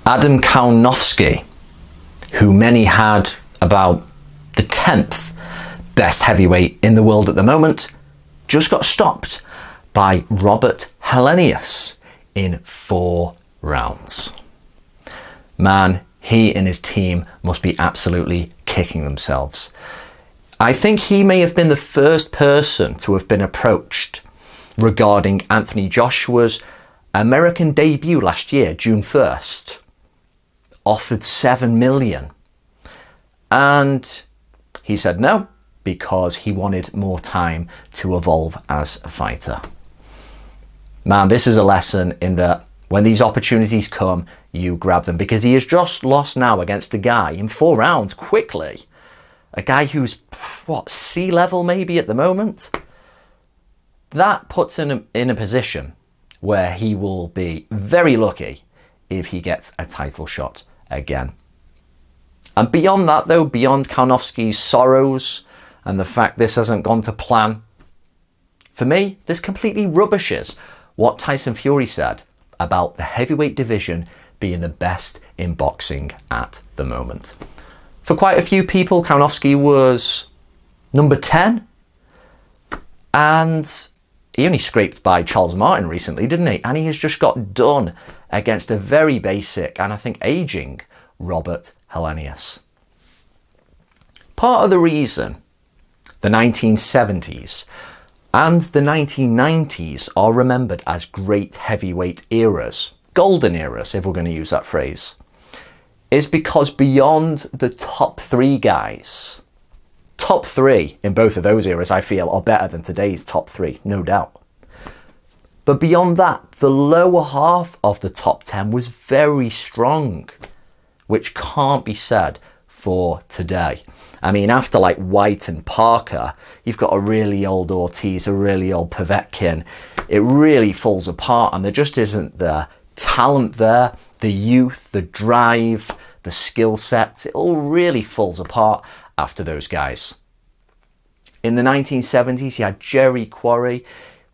Adam Kownacki, who many had about the 10th best heavyweight in the world at the moment, just got stopped by Robert Helenius in 4 rounds. Man, he and his team must be absolutely kicking themselves. I think he may have been the first person to have been approached regarding Anthony Joshua's American debut last year, June 1st. Offered $7 million. And he said no, because he wanted more time to evolve as a fighter. Man, this is a lesson in that when these opportunities come, you grab them, because he has just lost now against a guy in 4 rounds quickly. A guy who's, sea level maybe at the moment? That puts him in a position where he will be very lucky if he gets a title shot again. And beyond that though, beyond Kownacki's sorrows and the fact this hasn't gone to plan, for me, this completely rubbishes what Tyson Fury said about the heavyweight division being the best in boxing at the moment. For quite a few people, Kownacki was number 10, and he only scraped by Charles Martin recently, didn't he? And he has just got done against a very basic and I think aging Robert Helenius. Part of the reason the 1970s and the 1990s are remembered as great heavyweight eras, golden eras if we're going to use that phrase, is because beyond the top 3 guys, top 3 in both of those eras I feel are better than today's top 3, no doubt. But beyond that, the lower half of the top 10 was very strong, which can't be said for today. I mean, after like White and Parker, you've got a really old Ortiz, a really old Povetkin. It really falls apart, and there just isn't the talent there, the youth, the drive, the skill sets. It all really falls apart after those guys. In the 1970s, you had Jerry Quarry,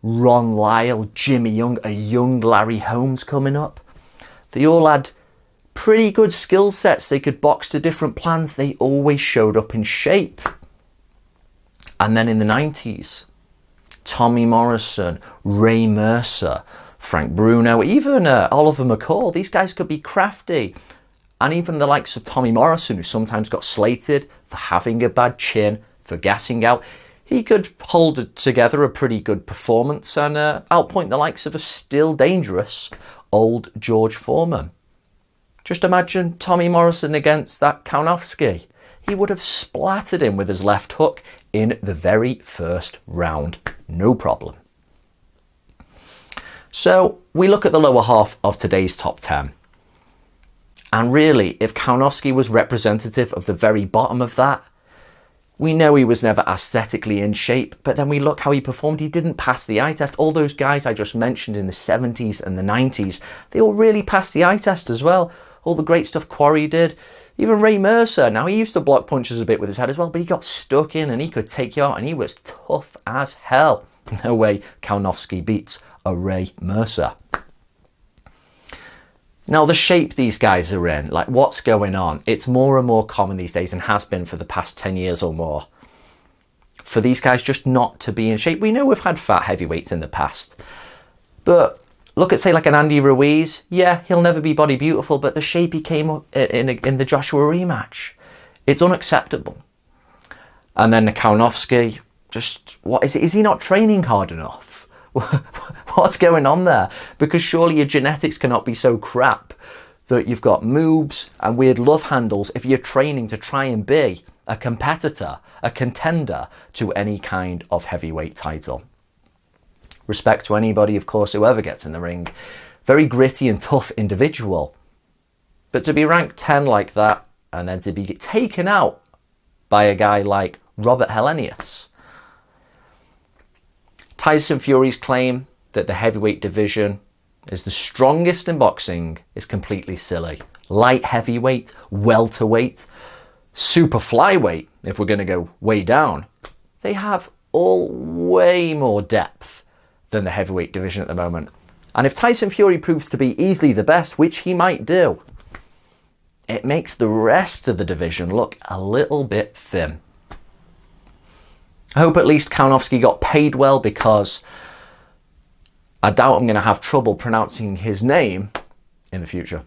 Ron Lyle, Jimmy Young, a young Larry Holmes coming up. They all had pretty good skill sets. They could box to different plans. They always showed up in shape. And then in the 90s, Tommy Morrison, Ray Mercer, Frank Bruno, even Oliver McCall, these guys could be crafty. And even the likes of Tommy Morrison, who sometimes got slated for having a bad chin, for gassing out, he could hold together a pretty good performance and outpoint the likes of a still dangerous old George Foreman. Just imagine Tommy Morrison against that Kownacki. He would have splattered him with his left hook in the very first round. No problem. So we look at the lower half of today's top 10. And really, if Kownacki was representative of the very bottom of that, we know he was never aesthetically in shape, but then we look how he performed. He didn't pass the eye test. All those guys I just mentioned in the 70s and the 90s, they all really passed the eye test as well. All the great stuff Quarry did. Even Ray Mercer, now he used to block punches a bit with his head as well, but he got stuck in and he could take you out and he was tough as hell. No way Kownacki beats a Ray Mercer. Now the shape these guys are in, like what's going on, it's more and more common these days and has been for the past 10 years or more, for these guys just not to be in shape. We know we've had fat heavyweights in the past, but look at say like an Andy Ruiz. Yeah, he'll never be body beautiful, but the shape he came up in the Joshua rematch, it's unacceptable. And then the Kownacki, just what is it? Is he not training hard enough? What's going on there? Because surely your genetics cannot be so crap that you've got moves and weird love handles if you're training to try and be a competitor, a contender to any kind of heavyweight title. Respect to anybody, of course, whoever gets in the ring. Very gritty and tough individual. But to be ranked 10 like that and then to be taken out by a guy like Robert Helenius. Tyson Fury's claim that the heavyweight division is the strongest in boxing is completely silly. Light heavyweight, welterweight, super flyweight, if we're going to go way down, they have all way more depth than the heavyweight division at the moment. And if Tyson Fury proves to be easily the best, which he might do, it makes the rest of the division look a little bit thin. I hope at least Kownacki got paid well, because I doubt I'm going to have trouble pronouncing his name in the future.